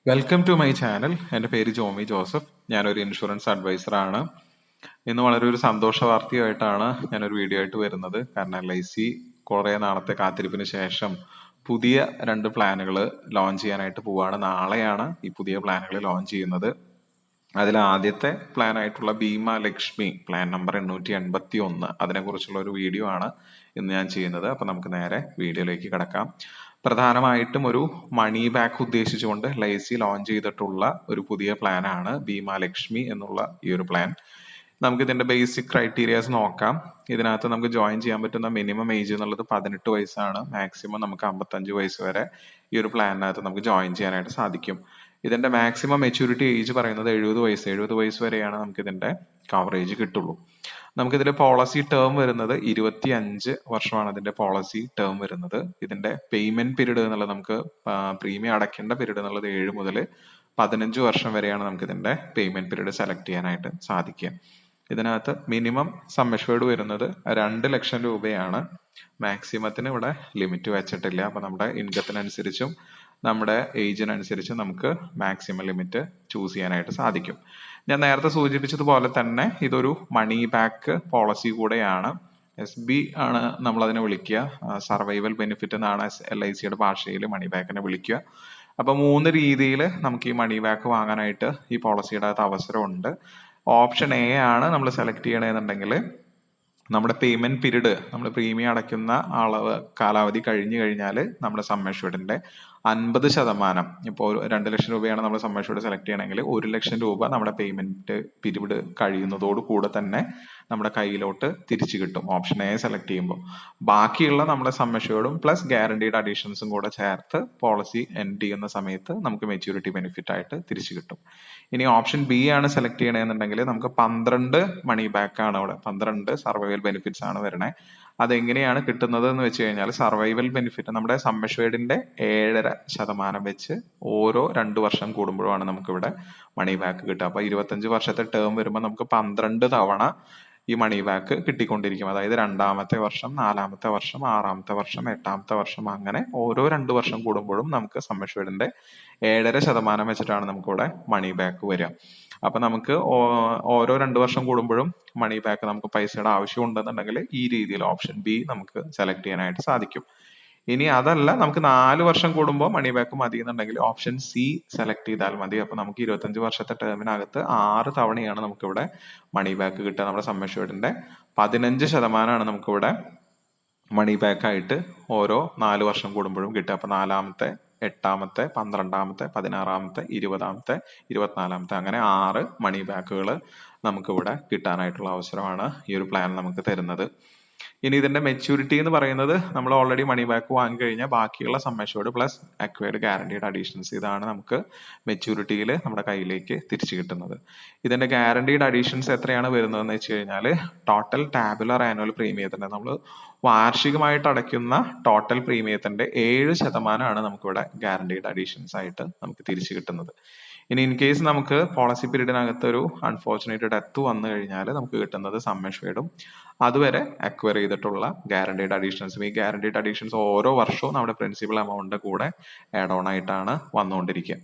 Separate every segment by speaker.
Speaker 1: Welcome to my channel. എൻ്റെ പേര് Jomy Joseph. ഞാനൊരു ഇൻഷുറൻസ് അഡ്വൈസറാണ്. ഇന്ന് വളരെ ഒരു സന്തോഷ വാർത്തയായിട്ടാണ് ഞാനൊരു വീഡിയോ ആയിട്ട് വരുന്നത്. കാരണം LIC കുറേ നാളത്തെ കാത്തിരിപ്പിന് ശേഷം പുതിയ 2 പ്ലാനുകൾ ലോഞ്ച് ചെയ്യാനായിട്ട് പോവുകയാണ്. നാളെയാണ് ഈ പുതിയ പ്ലാനുകൾ ലോഞ്ച് ചെയ്യുന്നത്. അതിൽ ആദ്യത്തെ പ്ലാൻ ആയിട്ടുള്ള ഭീമ ലക്ഷ്മി പ്ലാൻ നമ്പർ 881, അതിനെക്കുറിച്ചുള്ള ഒരു വീഡിയോ ആണ് ഇന്ന് ഞാൻ ചെയ്യുന്നത്. അപ്പം നമുക്ക് നേരെ വീഡിയോയിലേക്ക് കിടക്കാം. പ്രധാനമായിട്ടും ഒരു മണി ബാക്ക് ഉദ്ദേശിച്ചുകൊണ്ട് LIC ലോഞ്ച് ചെയ്തിട്ടുള്ള ഒരു പുതിയ പ്ലാനാണ് ഭീമ ലക്ഷ്മി എന്നുള്ള ഈ ഒരു പ്ലാൻ. നമുക്ക് ഇതിന്റെ ബേസിക് ക്രൈറ്റീരിയാസ് നോക്കാം. ഇതിനകത്ത് നമുക്ക് ജോയിൻ ചെയ്യാൻ പറ്റുന്ന മിനിമം ഏജ് എന്നുള്ളത് 18 വയസ്സാണ്. മാക്സിമം നമുക്ക് 55 വയസ്സ് വരെ ഈ ഒരു പ്ലാനിനകത്ത് നമുക്ക് ജോയിൻ ചെയ്യാനായിട്ട് സാധിക്കും. ഇതിന്റെ മാക്സിമം മെച്യൂരിറ്റി ഏജ് പറയുന്നത് 70 വയസ്സ് വരെയാണ് നമുക്ക് ഇതിന്റെ കവറേജ് കിട്ടുള്ളൂ. നമുക്കിതിന്റെ പോളിസി ടേം വരുന്നത് 25 വർഷമാണ് ഇതിന്റെ പോളിസി ടേം വരുന്നത്. ഇതിന്റെ പേയ്മെന്റ് പീരീഡ് എന്നുള്ളത് നമുക്ക് പ്രീമിയം അടയ്ക്കേണ്ട പീരീഡ് എന്നുള്ളത് 7 മുതൽ 15 വർഷം വരെയാണ് നമുക്ക് ഇതിന്റെ പേയ്മെന്റ് പീരീഡ് സെലക്ട് ചെയ്യാനായിട്ട് സാധിക്കുക. ഇതിനകത്ത് മിനിമം സം അഷ്വേർഡ് വരുന്നത് 2 ലക്ഷം രൂപയാണ്. മാക്സിമത്തിന് ഇവിടെ ലിമിറ്റ് വെച്ചിട്ടില്ല. അപ്പൊ നമ്മുടെ ഇൻകത്തിനനുസരിച്ചും നമ്മുടെ ഏജിനനുസരിച്ചും നമുക്ക് മാക്സിമം ലിമിറ്റ് ചൂസ് ചെയ്യാനായിട്ട് സാധിക്കും. ഞാൻ നേരത്തെ സൂചിപ്പിച്ചതുപോലെ തന്നെ ഇതൊരു മണി ബാക്ക് പോളിസി കൂടെയാണ്. SB ആണ് നമ്മൾ അതിനെ വിളിക്കുക. സർവൈവൽ ബെനിഫിറ്റ് എന്നാണ് LICയുടെ ഭാഷയിൽ മണി ബാക്കിനെ വിളിക്കുക. അപ്പൊ 3 രീതിയിൽ നമുക്ക് ഈ മണി ബാക്ക് വാങ്ങാനായിട്ട് ഈ പോളിസിയുടെ അകത്ത് അവസരമുണ്ട്. ഓപ്ഷൻ A ആണ് നമ്മൾ സെലക്ട് ചെയ്യണമെന്നുണ്ടെങ്കിൽ നമ്മുടെ പേയ്മെന്റ് പീരീഡ്, നമ്മൾ പ്രീമിയം അടയ്ക്കുന്ന കാലാവധി കഴിഞ്ഞു കഴിഞ്ഞാൽ നമ്മുടെ സം അഷ്വേർഡിന്റെ 50%, ഇപ്പോൾ 2 ലക്ഷം രൂപയാണ് നമ്മൾ സം അഷ്വേർഡ് സെലക്ട് ചെയ്യണമെങ്കിൽ 1 ലക്ഷം രൂപ നമ്മുടെ പേയ്മെന്റ് പീരീഡ് കഴിയുന്നതോട് കൂടെ തന്നെ നമ്മുടെ കയ്യിലോട്ട് തിരിച്ചു കിട്ടും ഓപ്ഷൻ A സെലക്ട് ചെയ്യുമ്പോൾ. ബാക്കിയുള്ള നമ്മുടെ സം അഷ്വേർഡും പ്ലസ് ഗ്യാരണ്ടീഡ് അഡീഷൻസും കൂടെ ചേർത്ത് പോളിസി എൻഡ് ചെയ്യുന്ന സമയത്ത് നമുക്ക് മെച്യൂരിറ്റി ബെനിഫിറ്റ് ആയിട്ട് തിരിച്ചു കിട്ടും. ഇനി ഓപ്ഷൻ B ആണ് സെലക്ട് ചെയ്യണമെന്നുണ്ടെങ്കിൽ നമുക്ക് 12 മണി ബാക്ക് ആണ് അവിടെ, 12 സർവൈവൽ ബെനിഫിറ്റ്സ് ആണ് വരണേ. അതെങ്ങനെയാണ് കിട്ടുന്നത് എന്ന് വെച്ച് കഴിഞ്ഞാൽ സർവൈവൽ ബെനിഫിറ്റ് നമ്മുടെ സം അഷ്വേർഡിന്റെ 7.5% വെച്ച് ഓരോ 2 വർഷം കൂടുമ്പോഴാണ് നമുക്കിവിടെ മണി ബാക്ക് കിട്ടുക. അപ്പൊ 25 വർഷത്തെ ടേം വരുമ്പോൾ നമുക്ക് 12 തവണ ഈ മണി ബാക്ക് കിട്ടിക്കൊണ്ടിരിക്കും. അതായത് 2ാമത്തെ വർഷം, 4ാമത്തെ വർഷം, 6ാമത്തെ വർഷം, 8ാമത്തെ വർഷം, അങ്ങനെ ഓരോ 2 വർഷം കൂടുമ്പോഴും നമുക്ക് സം അഷ്വേർഡിന്റെ 7.5% വെച്ചിട്ടാണ് നമുക്കിവിടെ മണി ബാക്ക് വരിക. അപ്പൊ നമുക്ക് ഓരോ 2 വർഷം കൂടുമ്പോഴും മണി ബാക്ക് നമുക്ക് പൈസയുടെ ആവശ്യം ഉണ്ടെന്നുണ്ടെങ്കിൽ ഈ രീതിയിൽ ഓപ്ഷൻ B നമുക്ക് സെലക്ട് ചെയ്യാനായിട്ട് സാധിക്കും. ഇനി അതല്ല, നമുക്ക് 4 വർഷം കൂടുമ്പോൾ മണി ബാക്ക് മതി എന്നുണ്ടെങ്കിൽ ഓപ്ഷൻ C സെലക്ട് ചെയ്താൽ മതി. അപ്പൊ നമുക്ക് 25 വർഷത്തെ ടേമിനകത്ത് 6 തവണയാണ് നമുക്കിവിടെ മണി ബാക്ക് കിട്ടുക. നമ്മുടെ സം അഷ്വേർഡിന്റെ 15% നമുക്കിവിടെ മണി ബാക്ക് ആയിട്ട് ഓരോ 4 വർഷം കൂടുമ്പോഴും കിട്ടുക. അപ്പൊ 4ാമത്തെ, 8ാമത്തെ, 12ാമത്തെ, 16ാമത്തെ, 20ാമത്തെ, 24ാമത്തെ, അങ്ങനെ 6 മണി ബാക്കുകൾ നമുക്കിവിടെ കിട്ടാനായിട്ടുള്ള അവസരമാണ് ഈ ഒരു പ്ലാൻ നമുക്ക് തരുന്നത്. ഇനി ഇതിന്റെ മെച്യൂരിറ്റി എന്ന് പറയുന്നത് നമ്മൾ ഓൾറെഡി മണി ബാക്ക് വാങ്ങി കഴിഞ്ഞാൽ ബാക്കിയുള്ള sum assured plus acquired guaranteed additions, ഇതാണ് നമുക്ക് മെച്യൂരിറ്റിയിൽ നമ്മുടെ കയ്യിലേക്ക് തിരിച്ചു കിട്ടുന്നത്. ഇതിന്റെ ഗ്യാരണ്ടീഡ് അഡീഷൻസ് എത്രയാണ് വരുന്നതെന്ന് വെച്ച് കഴിഞ്ഞാൽ ടോട്ടൽ ടാബുലർ ആനുവൽ പ്രീമിയത്തിന്റെ, നമ്മൾ വാർഷികമായിട്ട് അടയ്ക്കുന്ന ടോട്ടൽ പ്രീമിയത്തിന്റെ 7% നമുക്കിവിടെ ഗ്യാരണ്ടീഡ് അഡീഷൻസ് ആയിട്ട് നമുക്ക് തിരിച്ചു കിട്ടുന്നത്. ഇനി ഇൻ കേസ് നമുക്ക് പോളിസി പീരീഡിനകത്ത് ഒരു അൺഫോർച്ചുനേറ്റ് ഡെത്ത് വന്നു കഴിഞ്ഞാൽ നമുക്ക് കിട്ടുന്നത് സം അഷ്വേർഡും അതുവരെ അക്വയർ ചെയ്തിട്ടുള്ള ഗ്യാരണ്ടീഡ് അഡീഷൻസും. ഈ ഗ്യാരണ്ടീഡ് അഡീഷൻസ് ഓരോ വർഷവും നമ്മുടെ പ്രിൻസിപ്പൽ എമൗണ്ടിന്റെ കൂടെ ആഡ് ഓൺ ആയിട്ടാണ് വന്നുകൊണ്ടിരിക്കുക.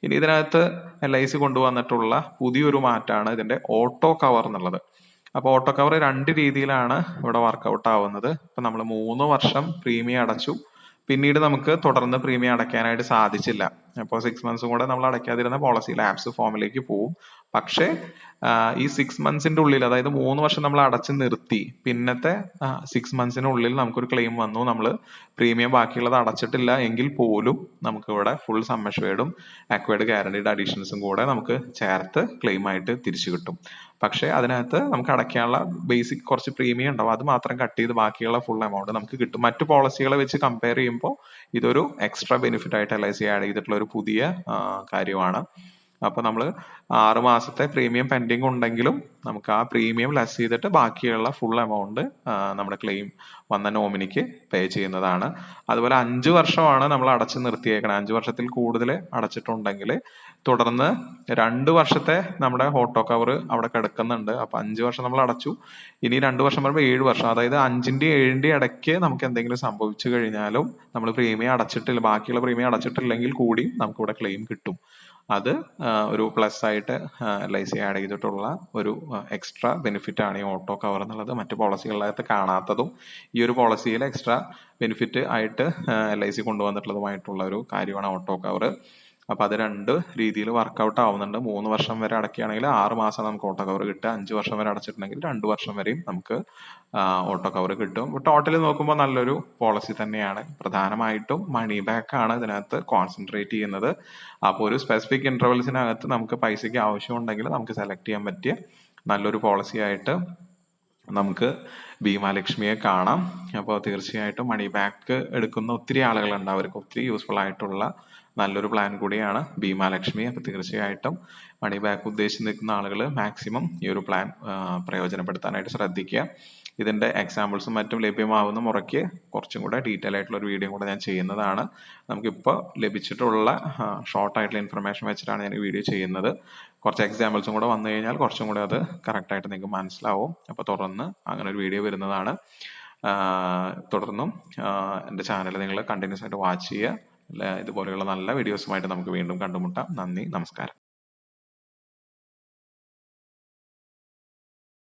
Speaker 1: ഇനി ഇതിനകത്ത് LIC കൊണ്ടുവന്നിട്ടുള്ള പുതിയൊരു മാറ്റമാണ് ഇതിന്റെ ഓട്ടോ കവർ എന്നുള്ളത്. അപ്പൊ ഓട്ടോ കവർ 2 രീതിയിലാണ് ഇവിടെ വർക്ക്ഔട്ട് ആവുന്നത്. ഇപ്പൊ നമ്മൾ 3 വർഷം പ്രീമിയം അടച്ചു, പിന്നീട് നമുക്ക് തുടർന്ന് പ്രീമിയം അടയ്ക്കാനായിട്ട് സാധിച്ചില്ല. അപ്പോൾ 6 മന്ത്സും കൂടെ നമ്മൾ അടയ്ക്കാതിരുന്ന പോളിസി ലാപ്സ് ഫോമിലേക്ക് പോവും. പക്ഷേ ഈ 6 മന്ത്സിന്റെ ഉള്ളിൽ, അതായത് 3 വർഷം നമ്മൾ അടച്ചു നിർത്തി, പിന്നത്തെ 6 മന്ത്സിനുള്ളിൽ നമുക്കൊരു ക്ലെയിം വന്നു, നമ്മൾ പ്രീമിയം ബാക്കിയുള്ളത് അടച്ചിട്ടില്ല എങ്കിൽ പോലും നമുക്ക് ഇവിടെ ഫുൾ സം അഷ്വേർഡും അക്വയർഡ് ഗ്യാരണ്ടീഡ് അഡീഷൻസും കൂടെ നമുക്ക് ചേർത്ത് ക്ലെയിം ആയിട്ട് തിരിച്ചു കിട്ടും. പക്ഷേ അതിനകത്ത് നമുക്ക് അടയ്ക്കാനുള്ള ബേസിക് കുറച്ച് പ്രീമിയം ഉണ്ടാവും, അത് മാത്രം കട്ട് ചെയ്ത് ബാക്കിയുള്ള ഫുൾ എമൗണ്ട് നമുക്ക് കിട്ടും. മറ്റു പോളിസികളെ വെച്ച് കമ്പയർ ചെയ്യുമ്പോൾ ഇതൊരു എക്സ്ട്രാ ബെനിഫിറ്റ് ആയിട്ട് LIC ആഡ് ചെയ്തിട്ടുള്ള ഒരു പുതിയ കാര്യമാണ്. അപ്പോൾ നമ്മൾ 6 മാസത്തെ പ്രീമിയം പെൻഡിങ് ഉണ്ടെങ്കിലും നമുക്ക് ആ പ്രീമിയം ലെസ് ചെയ്തിട്ട് ബാക്കിയുള്ള ഫുൾ എമൗണ്ട് നമ്മുടെ ക്ലെയിം വന്ന നോമിനിക്ക് പേ ചെയ്യുന്നതാണ്. അതുപോലെ 5 വർഷമാണ് നമ്മൾ അടച്ചു നിർത്തിയേക്കണം. 5 വർഷത്തിൽ കൂടുതൽ അടച്ചിട്ടുണ്ടെങ്കിൽ തുടർന്ന് 2 വർഷത്തെ നമ്മുടെ ഓട്ടോ കവർ അവിടെ കിടക്കുന്നുണ്ട്. അപ്പൊ 5 വർഷം നമ്മൾ അടച്ചു, ഇനി 2 വർഷം പറയുമ്പോൾ 7 വർഷം, അതായത് 5ന്റെയും 7ന്റെയും ഇടയ്ക്ക് നമുക്ക് എന്തെങ്കിലും സംഭവിച്ചു കഴിഞ്ഞാലും നമ്മൾ പ്രീമിയം അടച്ചിട്ടില്ല, ബാക്കിയുള്ള പ്രീമിയം അടച്ചിട്ടില്ലെങ്കിൽ കൂടി നമുക്ക് ഇവിടെ ക്ലെയിം കിട്ടും. അത് ഒരു പ്ലസ് ആയിട്ട് LIC ആഡ് ചെയ്തിട്ടുള്ള ഒരു എക്സ്ട്രാ ബെനിഫിറ്റ് ആണ് ഈ ഓട്ടോ കവർ എന്നുള്ളത്. മറ്റു പോളിസികളിനകത്ത് കാണാത്തതും ഈ ഒരു പോളിസിയിൽ എക്സ്ട്രാ ബെനിഫിറ്റ് ആയിട്ട് LIC കൊണ്ടുവന്നിട്ടുള്ളതുമായിട്ടുള്ള ഒരു കാര്യമാണ് ഓട്ടോ കവർ. അപ്പൊ അത് 2 രീതിയിൽ വർക്കൗട്ട് ആവുന്നുണ്ട്. 3 വർഷം വരെ അടയ്ക്കുകയാണെങ്കിൽ 6 മാസം നമുക്ക് ഓട്ടോ കവർ കിട്ടുക, 5 വർഷം വരെ അടച്ചിട്ടുണ്ടെങ്കിൽ 2 വർഷം വരെയും നമുക്ക് ഓട്ടോ കവർ കിട്ടും. ടോട്ടൽ നോക്കുമ്പോൾ നല്ലൊരു പോളിസി തന്നെയാണ്. പ്രധാനമായിട്ടും മണി ബാക്ക് ആണ് ഇതിനകത്ത് കോൺസെൻട്രേറ്റ് ചെയ്യുന്നത്. അപ്പോൾ ഒരു സ്പെസിഫിക് ഇന്റർവെൽസിനകത്ത് നമുക്ക് പൈസയ്ക്ക് ആവശ്യമുണ്ടെങ്കിൽ നമുക്ക് സെലക്ട് ചെയ്യാൻ പറ്റിയ നല്ലൊരു പോളിസി ആയിട്ട് നമുക്ക് ഭീമാലക്ഷ്മിയെ കാണാം. അപ്പോൾ തീർച്ചയായിട്ടും മണി ബാക്ക് എടുക്കുന്ന ഒത്തിരി ആളുകളുണ്ട്, അവർക്ക് ഒത്തിരി യൂസ്ഫുൾ ആയിട്ടുള്ള നല്ലൊരു പ്ലാൻ കൂടിയാണ് ഭീമാലക്ഷ്മി. അപ്പോൾ തീർച്ചയായിട്ടും മണി ബാക്ക് ഉദ്ദേശിച്ച് നിൽക്കുന്ന ആളുകൾ മാക്സിമം ഈ ഒരു പ്ലാൻ പ്രയോജനപ്പെടുത്താനായിട്ട് ശ്രദ്ധിക്കുക. ഇതിന്റെ എക്സാമ്പിൾസും മറ്റും ലഭ്യമാവുന്ന മുറയ്ക്ക് കുറച്ചും കൂടെ ഡീറ്റെയിൽ ആയിട്ടുള്ള ഒരു വീഡിയോ കൂടെ ഞാൻ ചെയ്യുന്നതാണ്. നമുക്കിപ്പോൾ ലഭിച്ചിട്ടുള്ള ഷോർട്ട് ആയിട്ടുള്ള ഇൻഫർമേഷൻ വെച്ചിട്ടാണ് ഞാൻ ഈ വീഡിയോ ചെയ്യുന്നത്. കുറച്ച് എക്സാമ്പിൾസും കൂടെ വന്നു കഴിഞ്ഞാൽ കുറച്ചും കൂടെ അത് കറക്റ്റ് ആയിട്ട് നിങ്ങൾക്ക് മനസ്സിലാവും. അപ്പോൾ തുടർന്ന് അങ്ങനെ ഒരു വീഡിയോ വരുന്നതാണ്. തുടർന്നും എൻ്റെ ചാനൽ നിങ്ങൾ കണ്ടിന്യൂസ് ആയിട്ട് വാച്ച് ചെയ്യുക. ഇതുപോലെയുള്ള നല്ല വീഡിയോസുമായിട്ട് നമുക്ക് വീണ്ടും കണ്ടുമുട്ടാം. നന്ദി, നമസ്കാരം.